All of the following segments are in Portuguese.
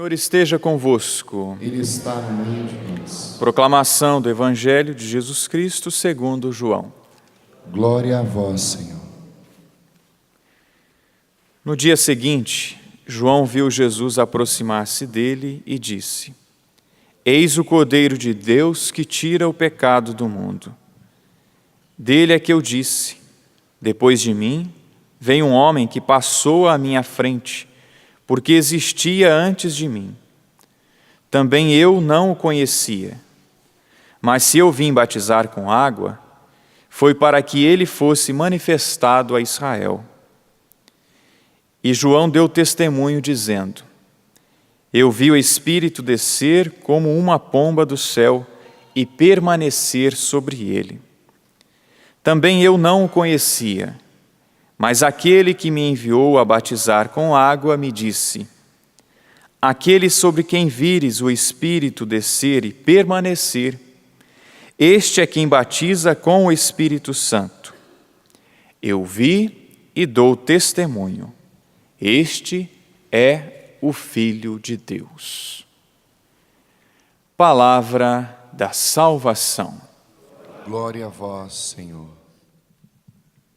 Senhor esteja convosco. Ele está no meio de nós. Proclamação do Evangelho de Jesus Cristo segundo João. Glória a vós, Senhor. No dia seguinte, João viu Jesus aproximar-se dele e disse: Eis o Cordeiro de Deus que tira o pecado do mundo. Dele é que eu disse: depois de mim, vem um homem que passou à minha frente, porque existia antes de mim. Também eu não o conhecia. Mas se eu vim batizar com água, foi para que ele fosse manifestado a Israel. E João deu testemunho dizendo: Eu vi o Espírito descer como uma pomba do céu e permanecer sobre ele. Também eu não o conhecia, mas aquele que me enviou a batizar com água me disse: Aquele sobre quem vires o Espírito descer e permanecer, este é quem batiza com o Espírito Santo. Eu vi e dou testemunho. Este é o Filho de Deus. Palavra da salvação. Glória a vós, Senhor.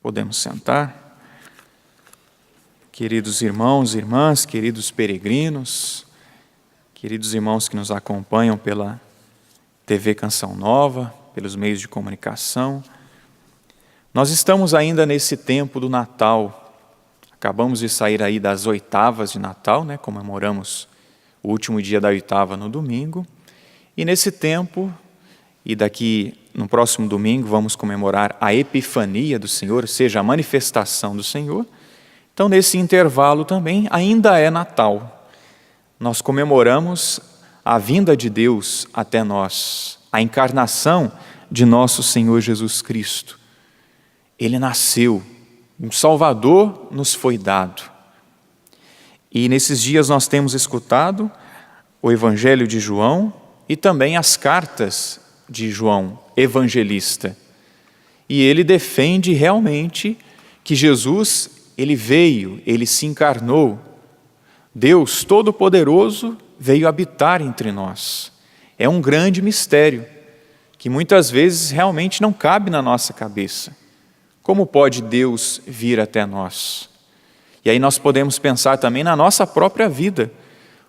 Podemos sentar? Queridos irmãos e irmãs, queridos peregrinos, queridos irmãos que nos acompanham pela TV Canção Nova, pelos meios de comunicação, nós estamos ainda nesse tempo do Natal. Acabamos de sair aí das oitavas de Natal, né? Comemoramos o último dia da oitava no domingo. E nesse tempo, e daqui no próximo domingo, vamos comemorar a Epifania do Senhor, ou seja, a manifestação do Senhor. Então, nesse intervalo também, ainda é Natal. Nós comemoramos a vinda de Deus até nós, a encarnação de nosso Senhor Jesus Cristo. Ele nasceu, um Salvador nos foi dado. E nesses dias nós temos escutado o Evangelho de João e também as cartas de João, evangelista. E ele defende realmente que Jesus, ele veio, ele se encarnou. Deus Todo-Poderoso veio habitar entre nós. É um grande mistério que muitas vezes realmente não cabe na nossa cabeça. Como pode Deus vir até nós? E aí nós podemos pensar também na nossa própria vida.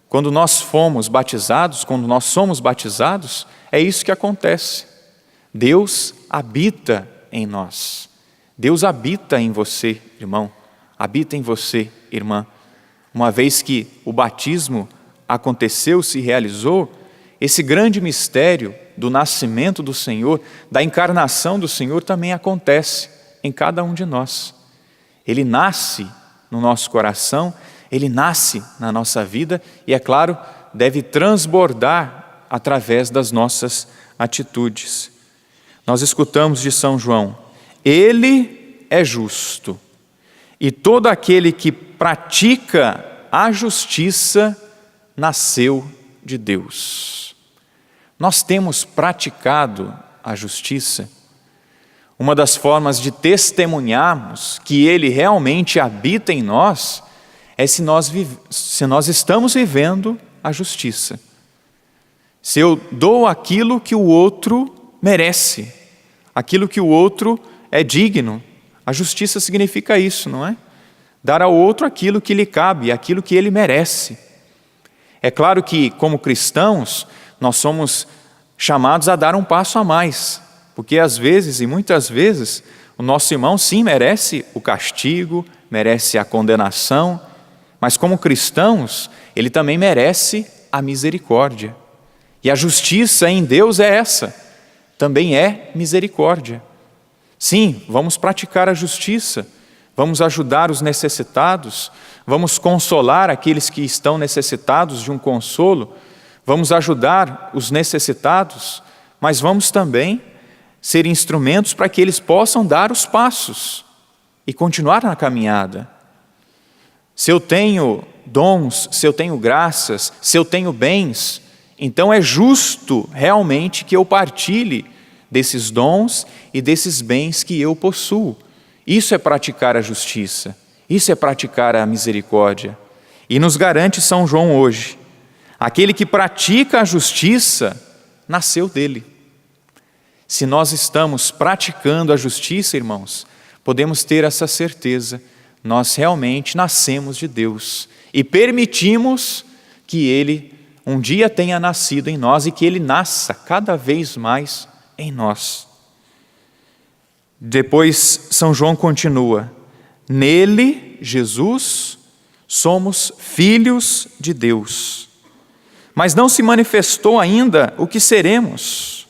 Quando nós fomos batizados, quando nós somos batizados, é isso que acontece. Deus habita em nós. Deus habita em você, irmão. Habita em você, irmã. Uma vez que o batismo aconteceu, se realizou, esse grande mistério do nascimento do Senhor, da encarnação do Senhor também acontece em cada um de nós. Ele nasce no nosso coração, ele nasce na nossa vida e, é claro, deve transbordar através das nossas atitudes. Nós escutamos de São João: Ele é justo, e todo aquele que pratica a justiça nasceu de Deus. Nós temos praticado a justiça. Uma das formas de testemunharmos que Ele realmente habita em nós é se nós estamos vivendo a justiça. Se eu dou aquilo que o outro merece, aquilo que o outro é digno. A justiça significa isso, não é? Dar ao outro aquilo que lhe cabe, aquilo que ele merece. É claro que, como cristãos, nós somos chamados a dar um passo a mais, porque às vezes, e muitas vezes, o nosso irmão sim merece o castigo, merece a condenação, mas como cristãos, ele também merece a misericórdia. E a justiça em Deus é essa, também é misericórdia. Sim, vamos praticar a justiça, vamos ajudar os necessitados, vamos consolar aqueles que estão necessitados de um consolo, vamos ajudar os necessitados, mas vamos também ser instrumentos para que eles possam dar os passos e continuar na caminhada. Se eu tenho dons, se eu tenho graças, se eu tenho bens, então é justo realmente que eu partilhe desses dons e desses bens que eu possuo. Isso é praticar a justiça, isso é praticar a misericórdia. E nos garante São João hoje: Aquele que pratica a justiça nasceu dele. Se nós estamos praticando a justiça, irmãos, podemos ter essa certeza, nós realmente nascemos de Deus e permitimos que Ele um dia tenha nascido em nós e que Ele nasça cada vez mais em nós. Depois São João continua: nele, Jesus, somos filhos de Deus, mas não se manifestou ainda o que seremos.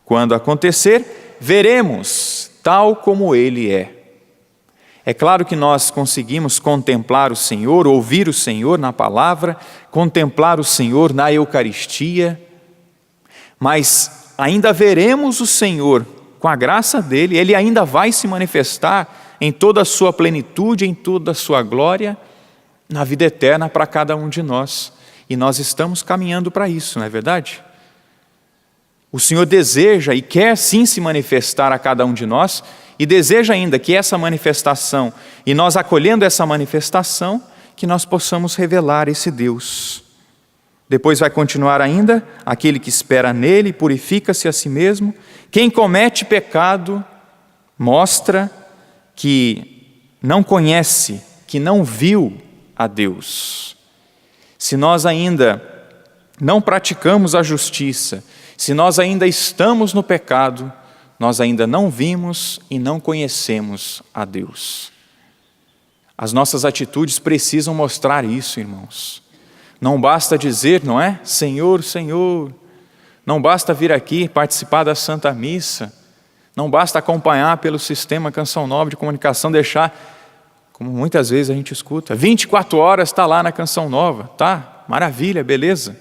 Quando acontecer, veremos tal como Ele é. É claro que nós conseguimos contemplar o Senhor, ouvir o Senhor na palavra, contemplar o Senhor na Eucaristia, mas ainda veremos o Senhor com a graça dEle, Ele ainda vai se manifestar em toda a sua plenitude, em toda a sua glória, na vida eterna para cada um de nós. E nós estamos caminhando para isso, não é verdade? O Senhor deseja e quer sim se manifestar a cada um de nós, e deseja ainda que essa manifestação, e nós acolhendo essa manifestação, que nós possamos revelar esse Deus. Depois vai continuar ainda: aquele que espera nele purifica-se a si mesmo. Quem comete pecado mostra que não conhece, que não viu a Deus. Se nós ainda não praticamos a justiça, se nós ainda estamos no pecado, nós ainda não vimos e não conhecemos a Deus. As nossas atitudes precisam mostrar isso, irmãos. Não basta dizer, não é? Senhor, Senhor. Não basta vir aqui participar da Santa Missa. Não basta acompanhar pelo sistema Canção Nova de comunicação, deixar, como muitas vezes a gente escuta, 24 horas está lá na Canção Nova. Tá, maravilha, beleza.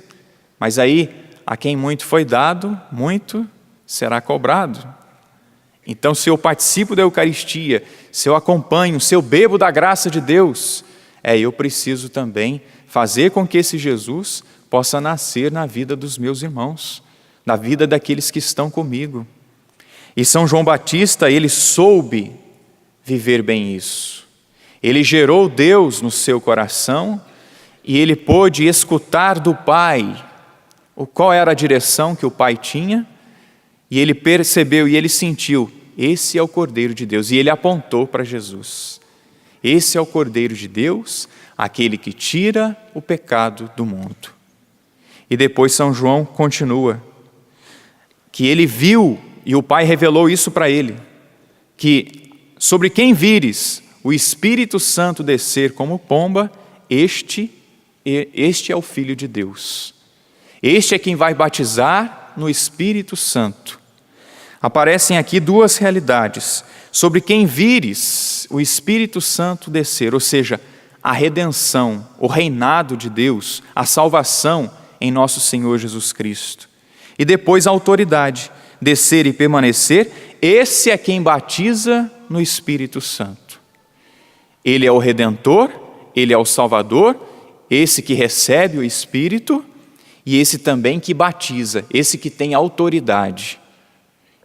Mas aí, a quem muito foi dado, muito será cobrado. Então, se eu participo da Eucaristia, se eu acompanho, se eu bebo da graça de Deus, eu preciso também fazer com que esse Jesus possa nascer na vida dos meus irmãos, na vida daqueles que estão comigo. E São João Batista, ele soube viver bem isso. Ele gerou Deus no seu coração e ele pôde escutar do Pai qual era a direção que o Pai tinha, e ele percebeu e ele sentiu: esse é o Cordeiro de Deus. E ele apontou para Jesus. Esse é o Cordeiro de Deus, aquele que tira o pecado do mundo. E depois São João continua, que ele viu, e o Pai revelou isso para ele, que sobre quem vires o Espírito Santo descer como pomba, este é o Filho de Deus. Este é quem vai batizar no Espírito Santo. Aparecem aqui duas realidades: sobre quem vires o Espírito Santo descer, ou seja, a redenção, o reinado de Deus, a salvação em nosso Senhor Jesus Cristo. E depois a autoridade, descer e permanecer, esse é quem batiza no Espírito Santo. Ele é o Redentor, ele é o Salvador, esse que recebe o Espírito, e esse também que batiza, esse que tem autoridade.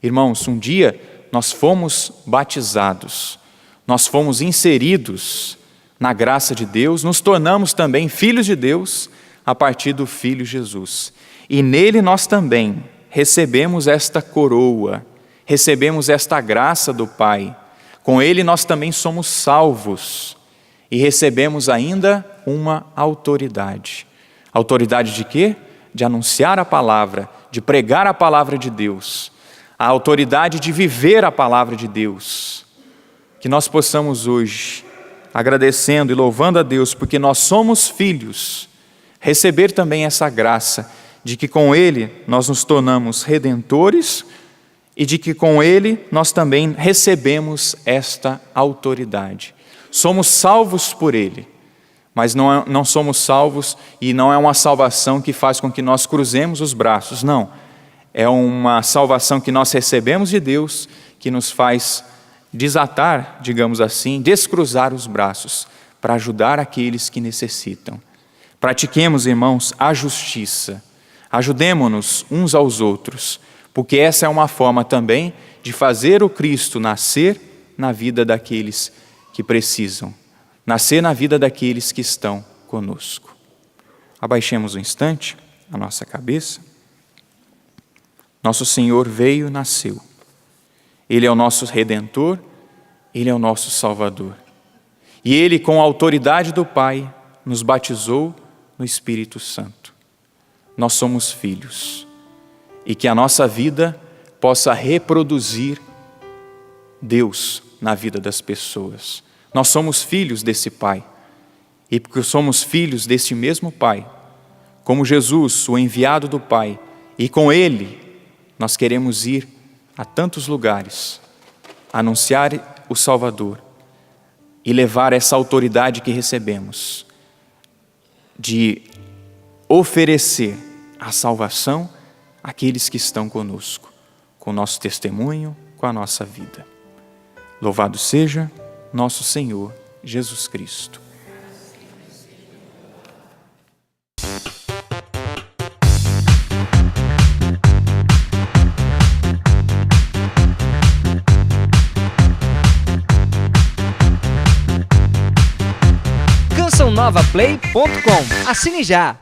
Irmãos, um dia nós fomos batizados, nós fomos inseridos na graça de Deus, nos tornamos também filhos de Deus a partir do Filho Jesus. E nele nós também recebemos esta coroa, recebemos esta graça do Pai. Com ele nós também somos salvos e recebemos ainda uma autoridade. Autoridade de quê? De anunciar a palavra, de pregar a palavra de Deus. A autoridade de viver a palavra de Deus. Que nós possamos hoje, agradecendo e louvando a Deus, porque nós somos filhos, receber também essa graça de que com Ele nós nos tornamos redentores e de que com Ele nós também recebemos esta autoridade. Somos salvos por Ele, mas não somos salvos e não é uma salvação que faz com que nós cruzemos os braços, não. É uma salvação que nós recebemos de Deus, que nos faz desatar, digamos assim, descruzar os braços, para ajudar aqueles que necessitam. Pratiquemos, irmãos, a justiça. Ajudemo-nos uns aos outros, porque essa é uma forma também de fazer o Cristo nascer na vida daqueles que precisam, nascer na vida daqueles que estão conosco. Abaixemos um instante a nossa cabeça. Nosso Senhor veio, nasceu. Ele é o nosso Redentor, Ele é o nosso Salvador. E Ele, com a autoridade do Pai, nos batizou no Espírito Santo. Nós somos filhos. E que a nossa vida possa reproduzir Deus na vida das pessoas. Nós somos filhos desse Pai. E porque somos filhos desse mesmo Pai, como Jesus, o enviado do Pai, e com Ele nós queremos ir a tantos lugares, anunciar o Salvador e levar essa autoridade que recebemos de oferecer a salvação àqueles que estão conosco, com o nosso testemunho, com a nossa vida. Louvado seja nosso Senhor Jesus Cristo. CançãoNovaPlay.com. Assine já!